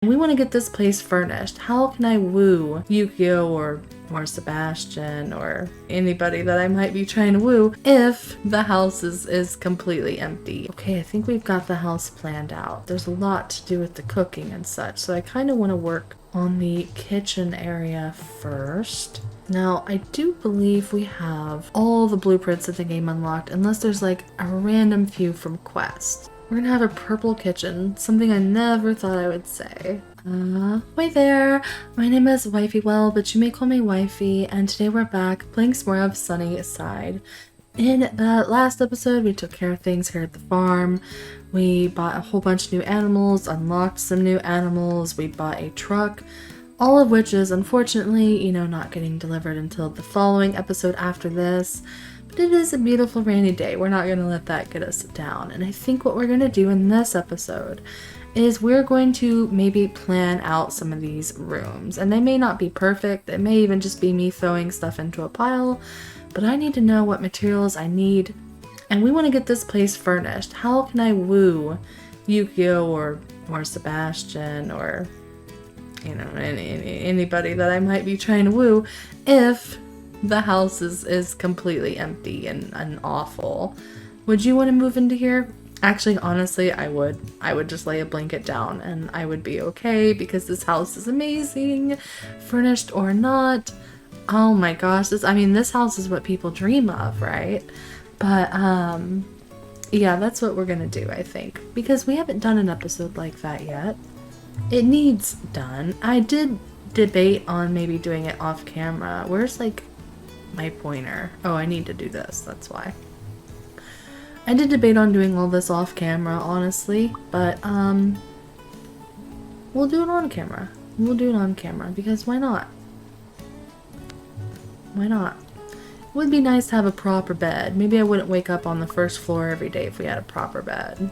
We want to get this place furnished. How can I woo Yukio or Sebastian or anybody that I might be trying to woo if the house is completely empty? Okay, I think we've got the house planned out. There's a lot to do with the cooking and such, so I kind of want to work on the kitchen area first. Now, I do believe we have all the blueprints of the game unlocked, unless there's like a random few from Quest. We're gonna have a purple kitchen, something I never thought I would say. Hi there! My name is WifeyWhale, but you may call me Wifey, and today we're back playing some more of SunnySide. In the last episode, we took care of things here at the farm. We bought a whole bunch of new animals, unlocked some new animals, we bought a truck, all of which is unfortunately, not getting delivered until the following episode after this. But it is a beautiful rainy day. We're not going to let that get us down. And I think what we're going to do in this episode is we're going to maybe plan out some of these rooms. And they may not be perfect. It may even just be me throwing stuff into a pile. But I need to know what materials I need. And we want to get this place furnished. How can I woo Yukio or Sebastian or, anybody that I might be trying to woo if the house is completely empty and awful? Would you want to move into here? Actually, honestly, I would. I would just lay a blanket down and I would be okay because this house is amazing, furnished or not. Oh my gosh, this house is what people dream of, right? But, yeah, that's what we're gonna do, I think. Because we haven't done an episode like that yet. It needs done. I did debate on maybe doing it off camera. Where's, my pointer? Oh, I need to do this, that's why. I did debate on doing all this off camera, honestly, but, we'll do it on camera. We'll do it on camera, because why not? Why not? It would be nice to have a proper bed. Maybe I wouldn't wake up on the first floor every day if we had a proper bed.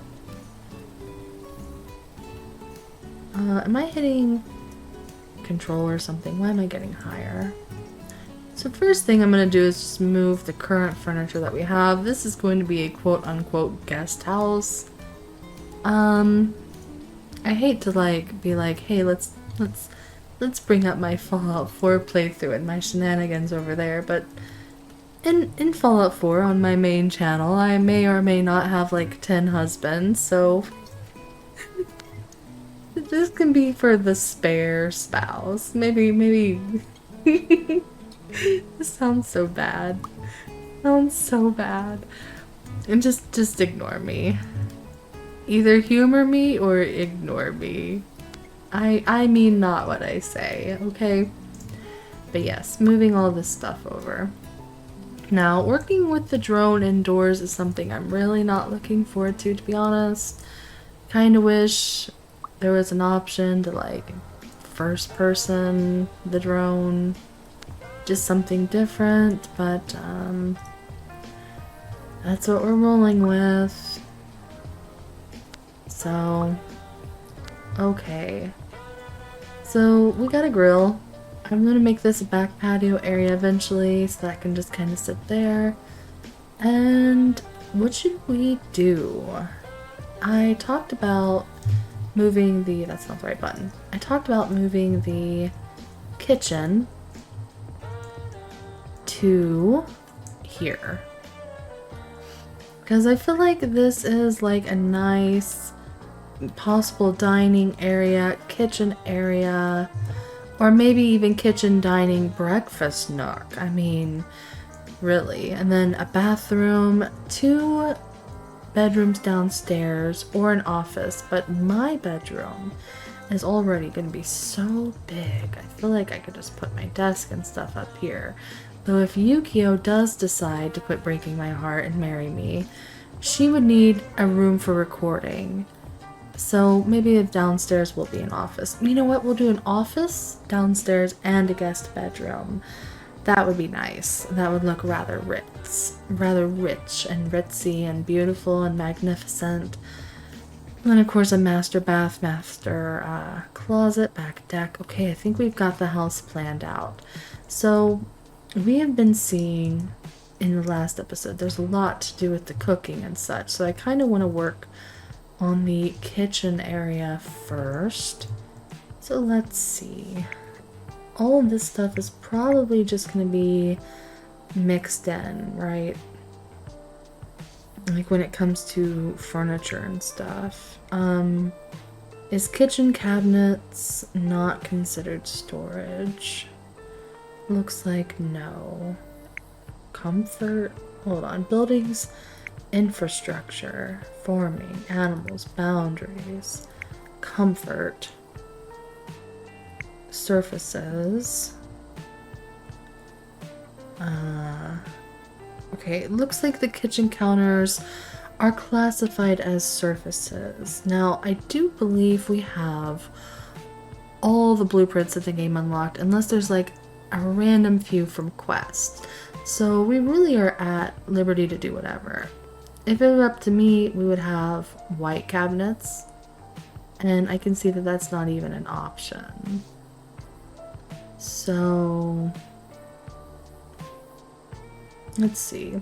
Am I hitting control or something? Why am I getting higher? So first thing I'm going to do is just move the current furniture that we have. This is going to be a quote-unquote guest house. I hate to be like, hey, let's bring up my Fallout 4 playthrough and my shenanigans over there, but in Fallout 4 on my main channel, I may or may not have 10 husbands, so this can be for the spare spouse. Maybe this sounds so bad. Sounds so bad. And just ignore me. Either humor me or ignore me. I mean not what I say, okay? But yes, moving all this stuff over. Now, working with the drone indoors is something I'm really not looking forward to be honest. Kinda wish there was an option to first person the drone. Just something different, but that's what we're rolling with. So, okay. So we got a grill. I'm gonna make this a back patio area eventually so that I can just kind of sit there. And what should we do? I talked about moving the, that's not the right button. I talked about moving the kitchen to here. Because I feel like this is a nice possible dining area, kitchen area, or maybe even kitchen dining breakfast nook. I mean, really. And then a bathroom, 2 bedrooms downstairs, or an office. But my bedroom is already going to be so big. I feel like I could just put my desk and stuff up here. Though if Yukio does decide to quit breaking my heart and marry me, she would need a room for recording. So maybe downstairs will be an office. You know what? We'll do an office downstairs and a guest bedroom. That would be nice. That would look rather rich and ritzy and beautiful and magnificent. And then of course a master bath, master closet, back deck. Okay, I think we've got the house planned out. So we have been seeing in the last episode, there's a lot to do with the cooking and such. So I kind of want to work on the kitchen area first. So let's see. All of this stuff is probably just going to be mixed in, right? Like when it comes to furniture and stuff. Is kitchen cabinets not considered storage? Looks like no. Comfort, hold on. Buildings, infrastructure, farming, animals, boundaries, comfort, surfaces. Okay, it looks like the kitchen counters are classified as surfaces. Now, I do believe we have all the blueprints of the game unlocked, unless there's like a random few from quests. So we really are at liberty to do whatever. If it were up to me, we would have white cabinets, and I can see that that's not even an option. So let's see.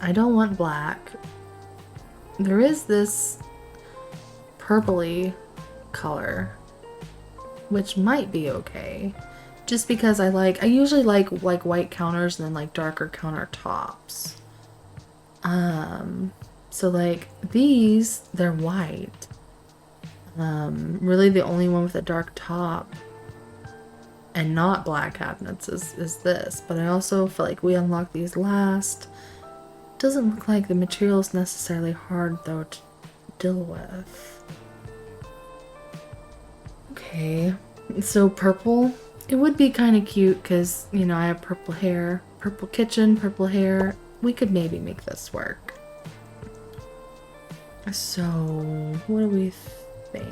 I don't want black. There is this purpley color, which might be okay. Just because I usually like white counters and then like darker countertops. So like these, they're white. Really the only one with a dark top and not black cabinets is this. But I also feel like we unlocked these last. Doesn't look like the material is necessarily hard though to deal with. Okay, so purple. It would be kind of cute because, you know, I have purple hair, purple kitchen, purple hair. We could maybe make this work. So, what do we think?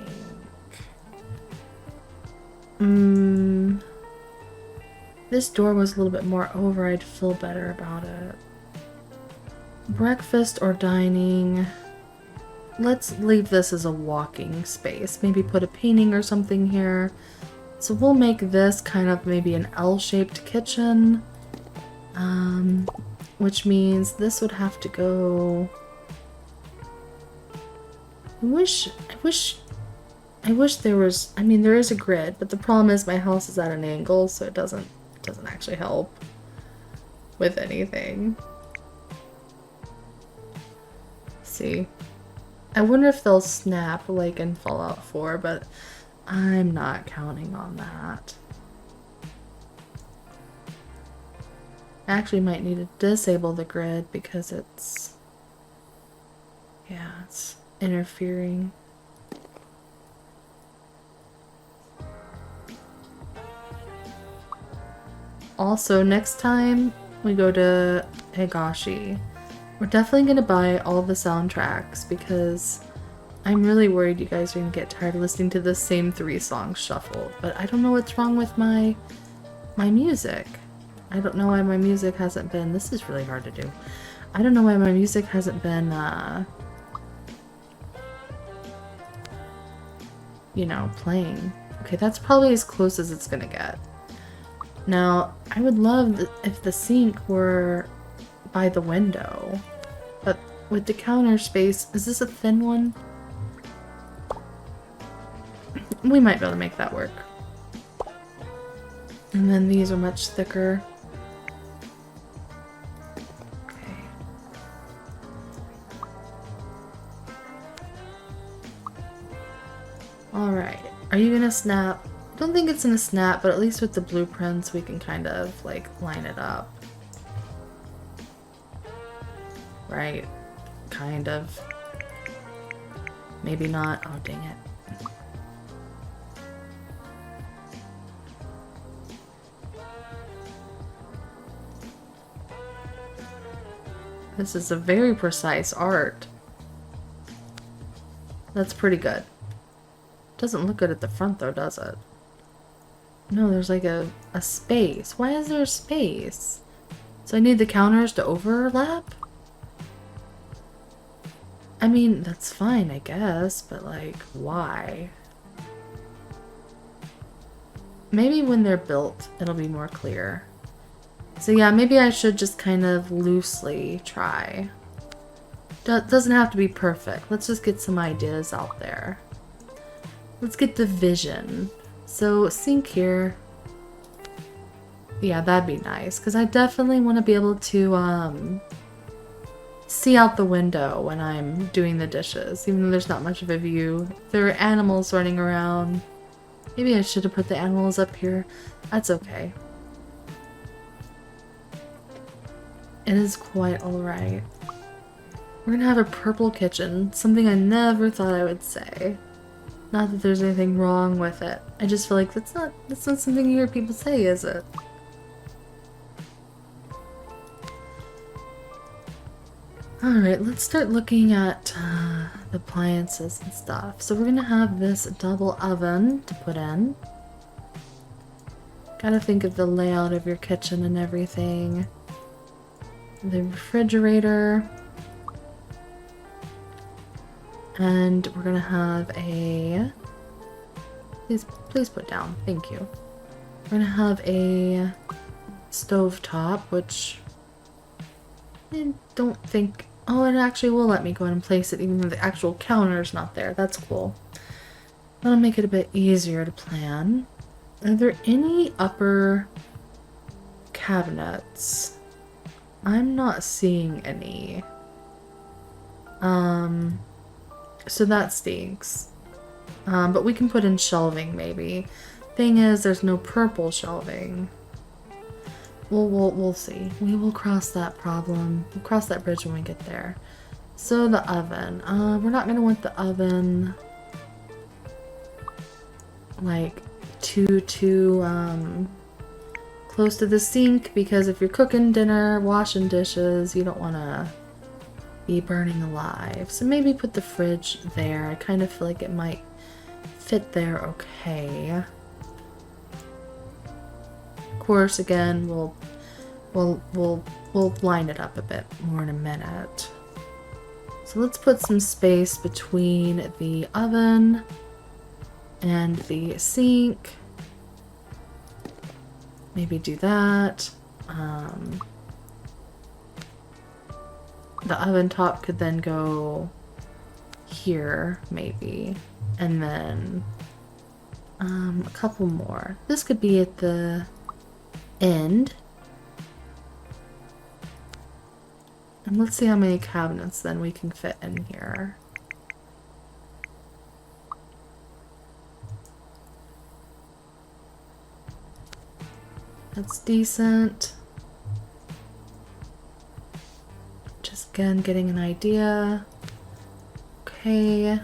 This door was a little bit more over. I'd feel better about it. Breakfast or dining. Let's leave this as a walking space. Maybe put a painting or something here. So we'll make this kind of maybe an L-shaped kitchen. Which means this would have to go... I wish there was... I mean, there is a grid, but the problem is my house is at an angle, so it doesn't actually help with anything. See? I wonder if they'll snap like in Fallout 4, but I'm not counting on that. I actually might need to disable the grid because it's interfering. Also, next time we go to Higashi, we're definitely going to buy all the soundtracks because I'm really worried you guys are going to get tired of listening to the same 3 songs shuffled. But I don't know what's wrong with my music. I don't know why my music hasn't been... This is really hard to do. I don't know why my music hasn't been, you know, playing. Okay, that's probably as close as it's going to get. Now, I would love if the sink were by the window, but with the counter space, is this a thin one? We might be able to make that work. And then these are much thicker. Okay. Alright, are you gonna snap? I don't think it's gonna snap, but at least with the blueprints we can kind of like line it up. Right? Kind of. Maybe not. Oh, dang it. This is a very precise art. That's pretty good. Doesn't look good at the front though, does it? No, there's like a space. Why is there a space? So I need the counters to overlap? I mean, that's fine, I guess, but like, why? Maybe when they're built, it'll be more clear. So yeah, maybe I should just kind of loosely try. Doesn't have to be perfect. Let's just get some ideas out there. Let's get division. So sink here. Yeah, that'd be nice, because I definitely want to be able to see out the window when I'm doing the dishes, even though there's not much of a view. There are animals running around. Maybe I should have put the animals up here. That's okay. It is quite alright. We're gonna have a purple kitchen, something I never thought I would say. Not that there's anything wrong with it. I just feel like that's not something you hear people say, is it? Alright, let's start looking at the appliances and stuff. So we're gonna have this double oven to put in. Gotta think of the layout of your kitchen and everything. The refrigerator. And we're gonna have a... Please put down. Thank you. We're gonna have a stovetop, which I don't think... Oh, it actually will let me go ahead and place it even though the actual counter is not there. That's cool. That'll make it a bit easier to plan. Are there any upper cabinets? I'm not seeing any. So that stinks. But we can put in shelving maybe. Thing is, there's no purple shelving. We'll see. We will cross that problem. We'll cross that bridge when we get there. So the oven. We're not gonna want the oven like too close to the sink, because if you're cooking dinner, washing dishes, you don't want to be burning alive. So maybe put the fridge there. I kind of feel like it might fit there okay. Of course, again, we'll line it up a bit more in a minute. So let's put some space between the oven and the sink. Maybe do that. The oven top could then go here, maybe. And then a couple more. This could be at the end. And let's see how many cabinets then we can fit in here. That's decent. Just again getting an idea. Okay.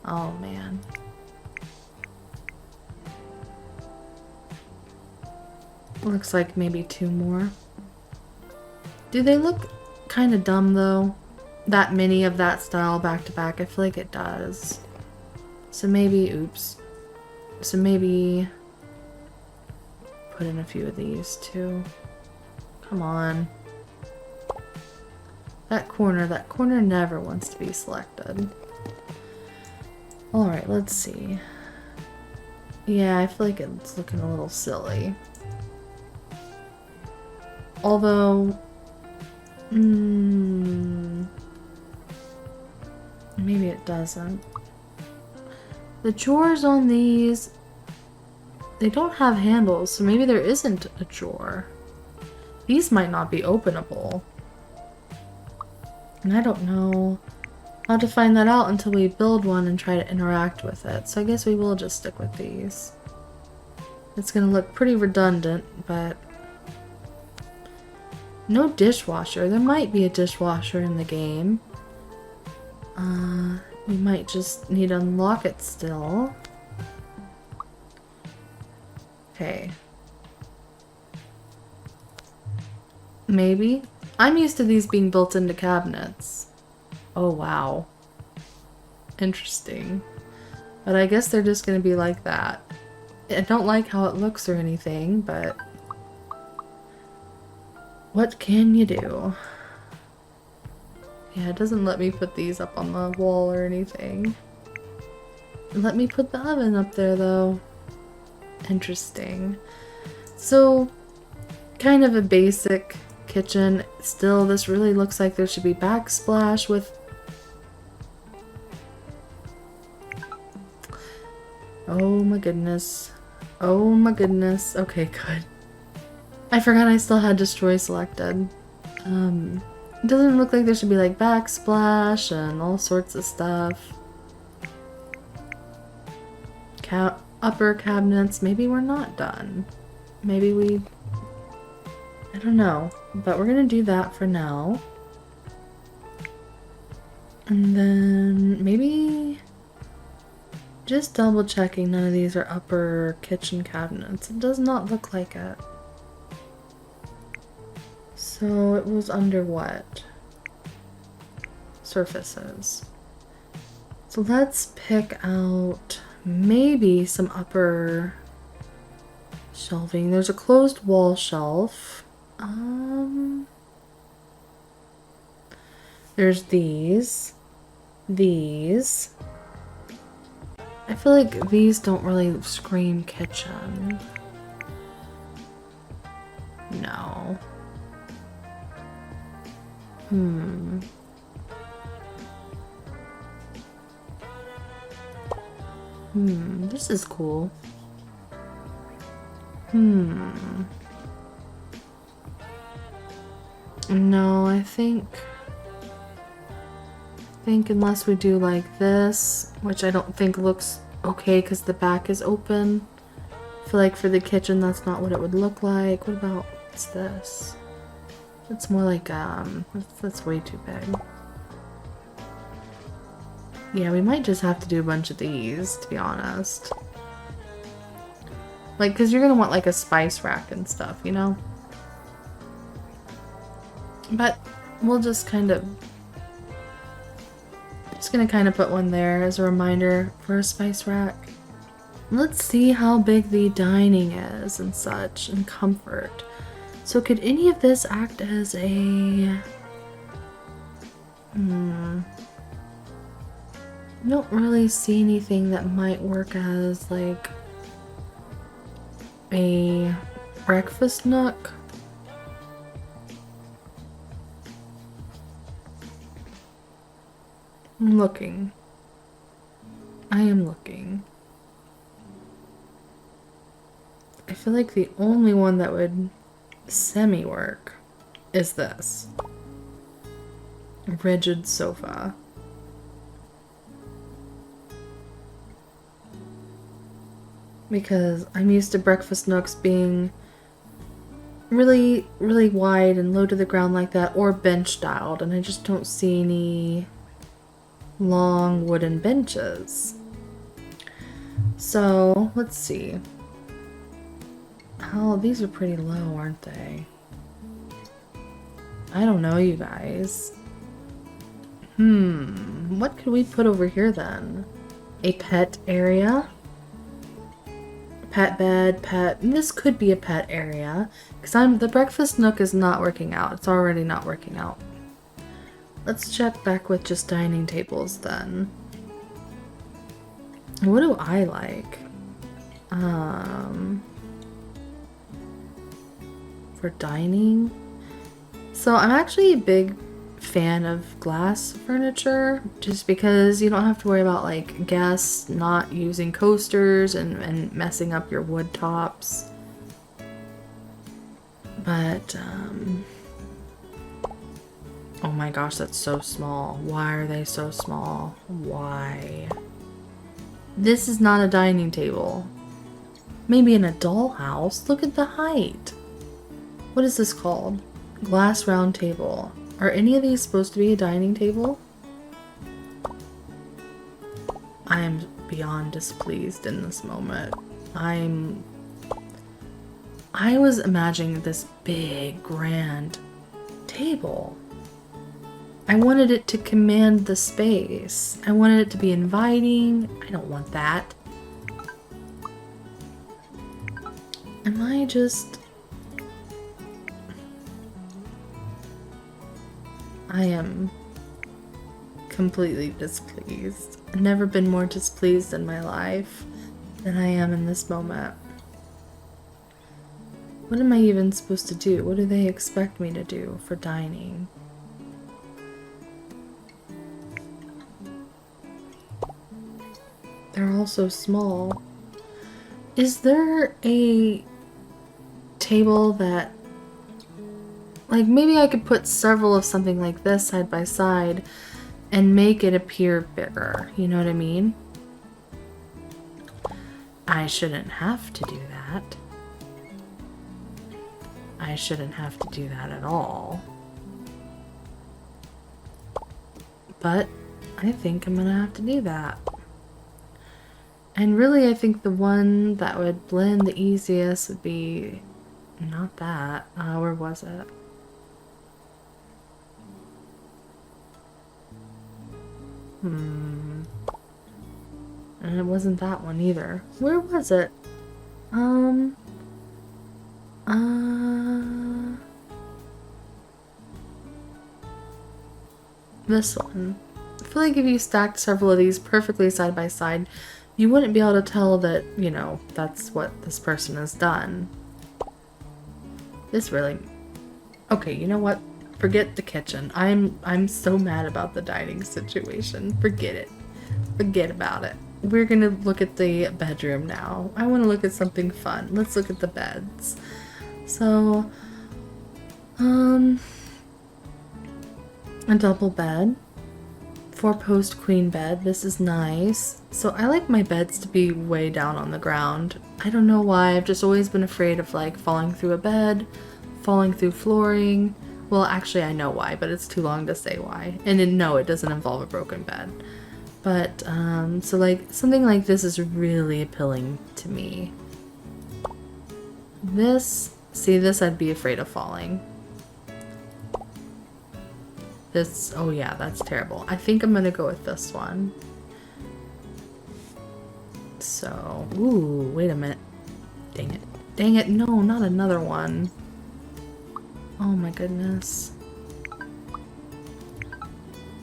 Oh man. Looks like maybe two more. Do they look kind of dumb though? That many of that style back to back? I feel like it does. So maybe, oops. So maybe put in a few of these too. Come on. That corner never wants to be selected. Alright, let's see. Yeah, I feel like it's looking a little silly. Although, maybe it doesn't. The drawers on these, they don't have handles, so maybe there isn't a drawer. These might not be openable. And I don't know how to find that out until we build one and try to interact with it. So I guess we will just stick with these. It's gonna look pretty redundant, but... No dishwasher. There might be a dishwasher in the game. We might just need to unlock it still. Okay. Maybe? I'm used to these being built into cabinets. Oh wow. Interesting. But I guess they're just gonna be like that. I don't like how it looks or anything, but... what can you do? Yeah, it doesn't let me put these up on the wall or anything. Let me put the oven up there though. Interesting. So, kind of a basic kitchen. Still, this really looks like there should be backsplash with Oh my goodness. Oh my goodness. Okay, good. I forgot I still had destroy selected. It doesn't look like there should be like backsplash and all sorts of stuff. Upper cabinets, maybe we're not done. Maybe we... I don't know. But we're gonna do that for now. And then maybe... just double checking none of these are upper kitchen cabinets. It does not look like it. So it was under what? Surfaces. So let's pick out maybe some upper shelving. There's a closed wall shelf. There's these. These. I feel like these don't really scream kitchen. No. This is cool. No, I think unless we do like this, which I don't think looks okay because the back is open. I feel like for the kitchen that's not what it would look like. What about what's this? It's more like that's way too big. Yeah, we might just have to do a bunch of these, to be honest. Like, because you're gonna want like a spice rack and stuff, you know? But we'll just kind of... just gonna kind of put one there as a reminder for a spice rack. Let's see how big the dining is and such, and comfort. So could any of this act as a... I don't really see anything that might work as like a breakfast nook. I'm looking. I am looking. I feel like the only one that would semi-work is this. Rigid sofa. Because I'm used to breakfast nooks being really, really wide and low to the ground like that, or bench styled, and I just don't see any long wooden benches. So let's see. Oh, these are pretty low, aren't they? I don't know, you guys. What could we put over here then? A pet area? Pet bed, pet. This could be a pet area. Because the breakfast nook is not working out. It's already not working out. Let's check back with just dining tables then. What do I like? For dining? So I'm actually a big fan of glass furniture, just because you don't have to worry about like guests not using coasters and messing up your wood tops. But oh my gosh, that's so small. Why are they so small? Why? This is not a dining table. Maybe in a dollhouse. Look at the height. What is this called? Glass round table. Are any of these supposed to be a dining table? I am beyond displeased in this moment. I was imagining this big, grand table. I wanted it to command the space. I wanted it to be inviting. I don't want that. Am I just... I am completely displeased. I've never been more displeased in my life than I am in this moment. What am I even supposed to do? What do they expect me to do for dining? They're all so small. Is there a table that, like, maybe I could put several of something like this side by side and make it appear bigger, you know what I mean? I shouldn't have to do that. I shouldn't have to do that at all. But I think I'm gonna have to do that. And really, I think the one that would blend the easiest would be not that. Where was it? And it wasn't that one either. Where was it? This one. I feel like if you stacked several of these perfectly side by side, you wouldn't be able to tell that, you know, that's what this person has done. This really... Okay, you know what? Forget the kitchen. I'm so mad about the dining situation. Forget it. Forget about it. We're gonna look at the bedroom now. I want to look at something fun. Let's look at the beds. So, a double bed. 4-post queen bed. This is nice. So I like my beds to be way down on the ground. I don't know why. I've just always been afraid of like falling through a bed, falling through flooring. Well, actually I know why, but it's too long to say why. And then, no, it doesn't involve a broken bed. But, so like something like this is really appealing to me. This, see, this I'd be afraid of falling. This, oh yeah, that's terrible. I think I'm gonna go with this one. So, ooh, wait a minute. Dang it. Dang it, no, not another one. Oh my goodness.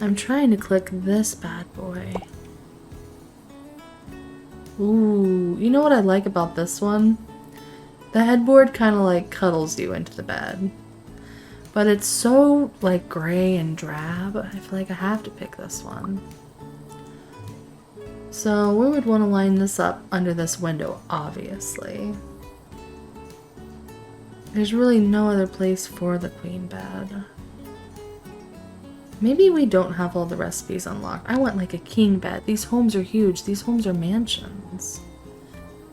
I'm trying to click this bad boy. Ooh, you know what I like about this one? The headboard kind of like cuddles you into the bed. But it's so like gray and drab, I feel like I have to pick this one. So we would want to line this up under this window, obviously. There's really no other place for the queen bed. Maybe we don't have all the recipes unlocked. I want like a king bed. These homes are huge. These homes are mansions.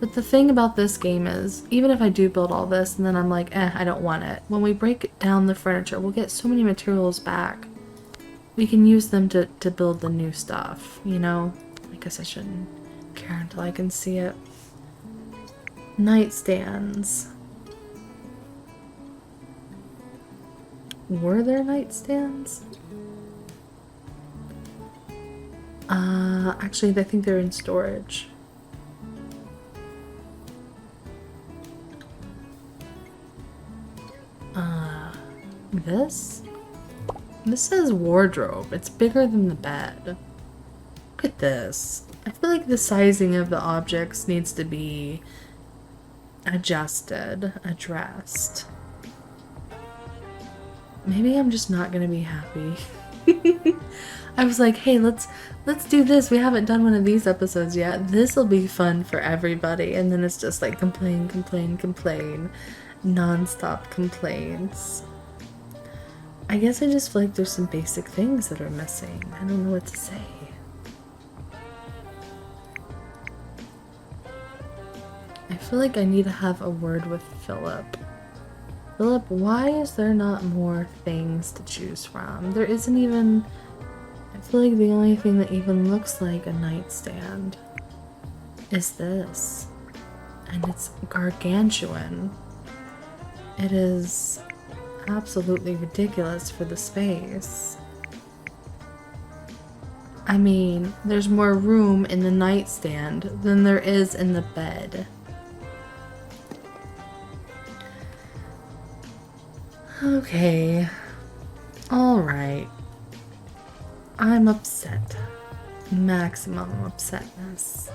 But the thing about this game is, even if I do build all this and then I'm like, I don't want it. When we break down the furniture, we'll get so many materials back. We can use them to build the new stuff, you know? I guess I shouldn't care until I can see it. Nightstands. Were there nightstands? Actually, I think they're in storage. This? This says wardrobe. It's bigger than the bed. Look at this. I feel like the sizing of the objects needs to be adjusted, addressed. Maybe I'm just not gonna be happy. I was like, hey, let's do this. We haven't done one of these episodes yet. This'll be fun for everybody. And then it's just like complain, complain, complain. Non-stop complaints. I guess I just feel like there's some basic things that are missing. I don't know what to say. I feel like I need to have a word with Philip. Philip, why is there not more things to choose from? There isn't even... I feel like the only thing that even looks like a nightstand is this. And it's gargantuan. It is absolutely ridiculous for the space. I mean, there's more room in the nightstand than there is in the bed. Okay. Alright. I'm upset. Maximum upsetness.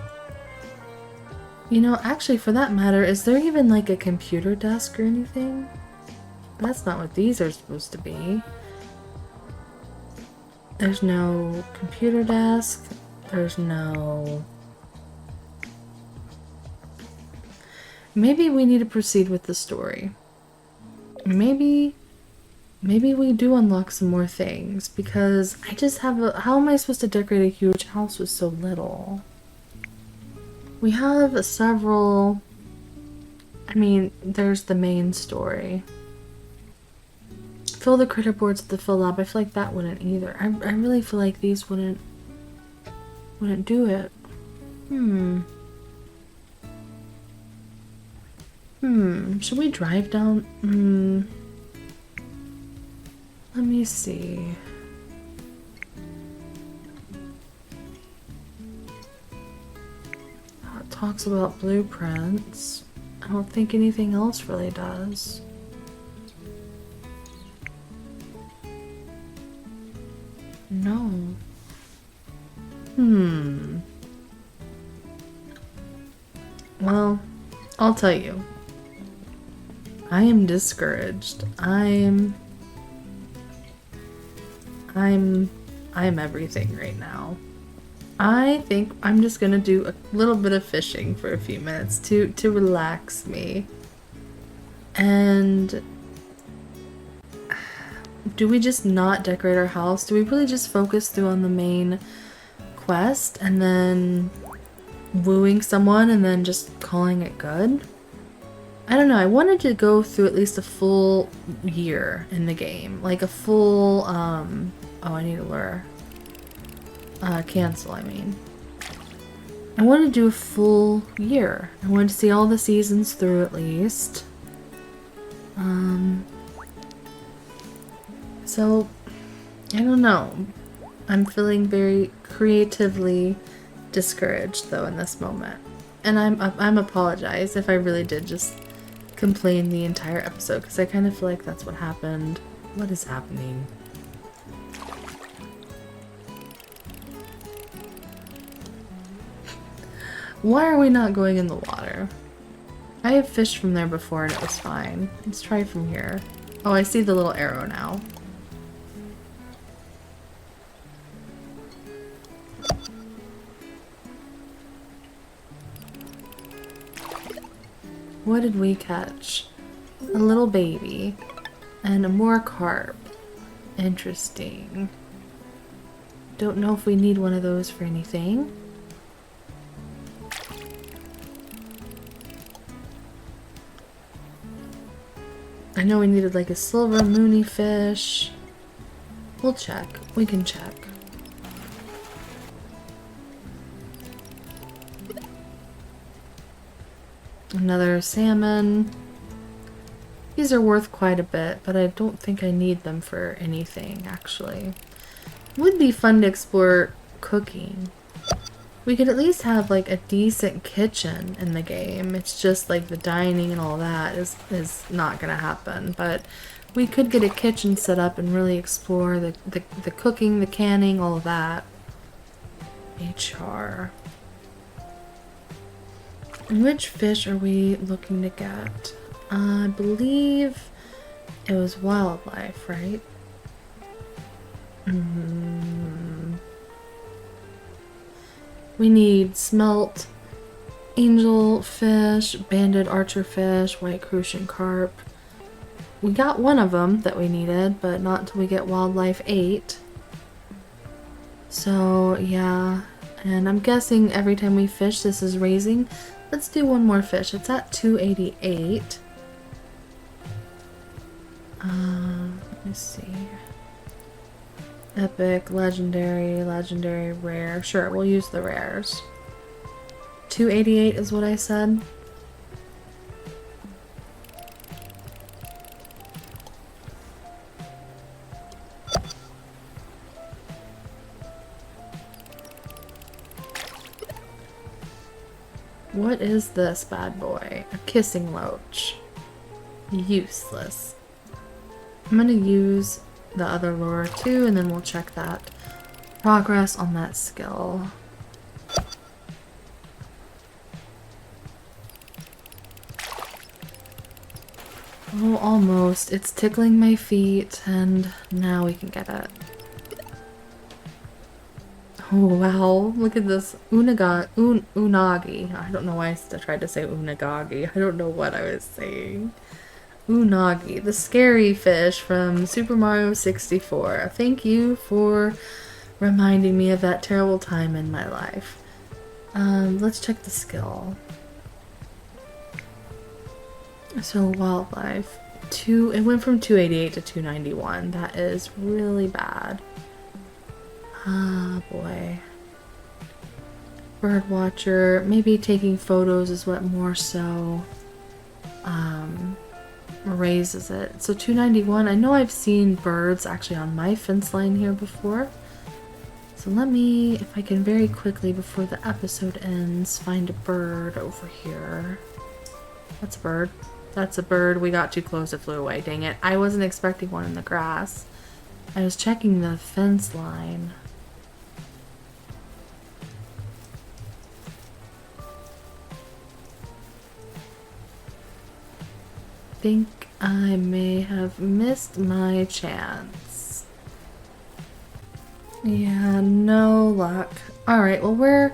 You know, actually, for that matter, is there even like a computer desk or anything? That's not what these are supposed to be. There's no computer desk. There's no... Maybe we need to proceed with the story. Maybe we do unlock some more things, because I just have a... How am I supposed to decorate a huge house with so little? We have several... I mean, there's the main story. Fill the critter boards with the fill lab. I feel like that wouldn't either. I really feel like these wouldn't do it. Should we drive down? Let me see. It talks about blueprints. I don't think anything else really does. No. Well, I'll tell you. I am discouraged. I'm everything right now. I think I'm just gonna do a little bit of fishing for a few minutes to relax me. And do we just not decorate our house? Do we really just focus through on the main quest and then wooing someone and then just calling it good? I don't know, I wanted to go through at least a full year in the game. Like a full, oh, I need a lure. Cancel, I mean. I wanted to do a full year. I wanted to see all the seasons through at least. So, I don't know. I'm feeling very creatively discouraged though in this moment. And I'm apologize if I really did just complain the entire episode, because I kind of feel like that's what happened. What is happening? Why are we not going in the water? I have fished from there before and it was fine. Let's try from here. Oh, I see the little arrow now. What did we catch? A little baby. And a more carp. Interesting. Don't know if we need one of those for anything. I know we needed like a silver moony fish. We'll check. We can check. Another salmon. These are worth quite a bit, but I don't think I need them for anything, actually. Would be fun to explore cooking. We could at least have like a decent kitchen in the game. It's just like the dining and all that is not gonna happen, but we could get a kitchen set up and really explore the cooking, the canning, all of that. HR. And which fish are we looking to get? I believe it was wildlife, right? We need smelt, angel fish, banded archer fish, white crucian carp. We got one of them that we needed, but not until we get wildlife 8. So yeah, and I'm guessing every time we fish this is raising. Let's do one more fish. It's at 288. Let me see. Epic, legendary, rare. Sure, we'll use the rares. 288 is what I said. What is this bad boy? A kissing loach. Useless. I'm gonna use the other lure too, and then we'll check that progress on that skill. Oh, almost. It's tickling my feet, and now we can get it. Oh wow, look at this unagi. I don't know why I tried to say unagagi. I don't know what I was saying. Unagi, the scary fish from Super Mario 64. Thank you for reminding me of that terrible time in my life. Let's check the skill. So wildlife, it went from 288 to 291. That is really bad. Ah, boy. Bird watcher, maybe taking photos is what more so raises it. So 291, I know I've seen birds actually on my fence line here before. So let me, if I can very quickly before the episode ends, find a bird over here. That's a bird. That's a bird. We got too close, it flew away. Dang it. I wasn't expecting one in the grass. I was checking the fence line. Think I may have missed my chance. Yeah, no luck. Alright, well we're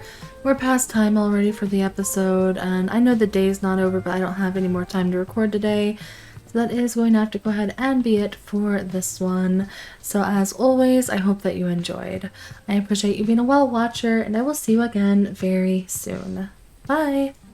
past time already for the episode, and I know the day's not over, but I don't have any more time to record today. So that is going to have to go ahead and be it for this one. So as always, I hope that you enjoyed. I appreciate you being a whale watcher, and I will see you again very soon. Bye!